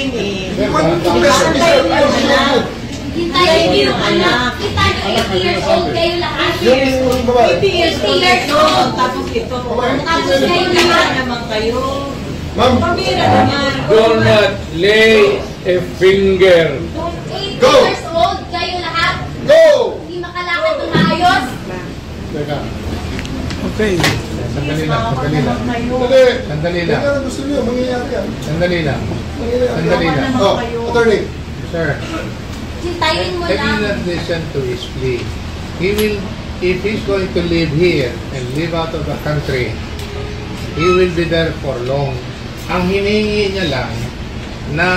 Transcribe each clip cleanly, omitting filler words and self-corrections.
natin eh. Hintayin niyo yung anak. Kita niyo 80 years old kayo lahat. 80 years old. Tapos ito. Tapos kayo lahat. Naman kayo. Ma'am. Pambira naman. Do not lay a finger. 80 years old kayo lahat. Go! Hindi makalakad ng maayos. Teka. Okay. Sandali lang, sandali lang. Dali. Sandali lang. Ano gusto niyo? Mangyayari yan. Sandali lang. Mangyayari. Sandali lang. Oh, attorney. Sir, Hintayin mo can you lang. not listen to his plea? He will, if he's going to live here and live out of the country, he will be there for long. Ang hinihingi niya lang na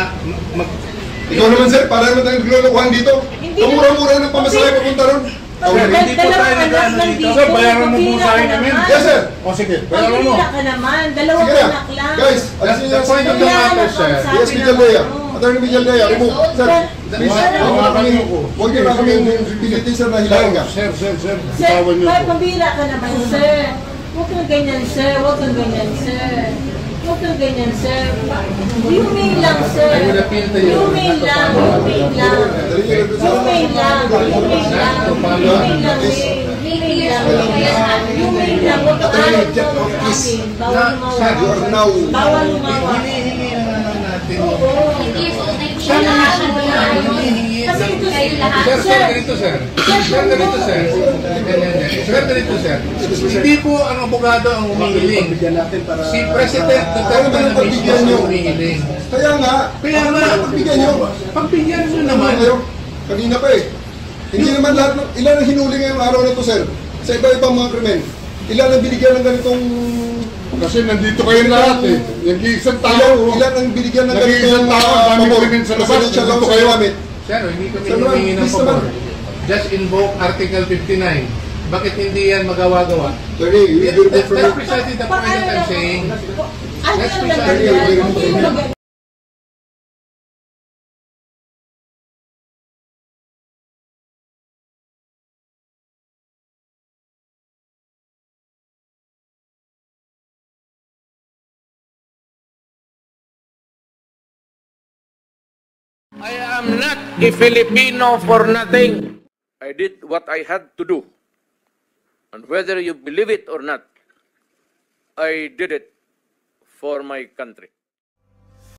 Ikaw naman sir, para naman tayong naglulukuhan dito. Kamura-mura ng pamasahe papunta ron. Sir, hindi po tayo nag-ano dito. Sir, bayaran mo po sa akin namin. Yes sir. O sige, bayaran mo. Pambira ka naman. Dalawang Sige na. anak lang. Guys, alisin niyo the point of the matter, sir. Yes, Villaldea. Attorney Villaldea, remove. Sir, please, huwag niyo na kami pilitin sir na hilahin ka. Sir. Sir, Bitawan niyo po. pambira ka naman, sir. Huwag kang ganyan, sir. Huwag kang ganyan, sir. Huwag kang ganyan, sir. Humane lang, sir. Humane lang. Humane lang. Humane lang. Humane lang. Humane lang, eh. 80 years old kayo lahat. Humane lang. Huwag kang Attorney, ayaw Jeff, mo please. akin. Bawal Sir, You are lumawa. now. Bawal lumawa. hinihingi na natin. 80 years old na hindi makalakad ng maayos. Kasi ito kayo lahat. Sir, ganito sir. Sir, ganito sir. Sir, ganito sir. Hindi po ang abogado ang humihiling. Si President Duterte na mismo ang humihiling. Kaya nga, pagbigyan niyo. Pagbigyan mo Naman naman. kayo. Kanina pa eh. Hindi naman lahat ng, ilan ang hinuli ngayong araw na to sir? Sa iba-ibang mga krimen. Ilan ang binigyan ng ganitong... Kasi nandito kayo lahat eh. Yung isang tao. Ilan ang binigyan ng Nag-iisang tao, daming krimen sa labas. Presidential Nandito law kayo. sa gamit. Sir, hindi kami Sir, humingi ng please pabor. naman. Just invoke Article 59. Bakit hindi yan magawa-gawa? Attorney, we will That's confirm. precisely the point that I'm saying. Ano That's yung precisely ganyan? I am not a Filipino for nothing. I did what I had to do. And whether you believe it or not, I did it for my country.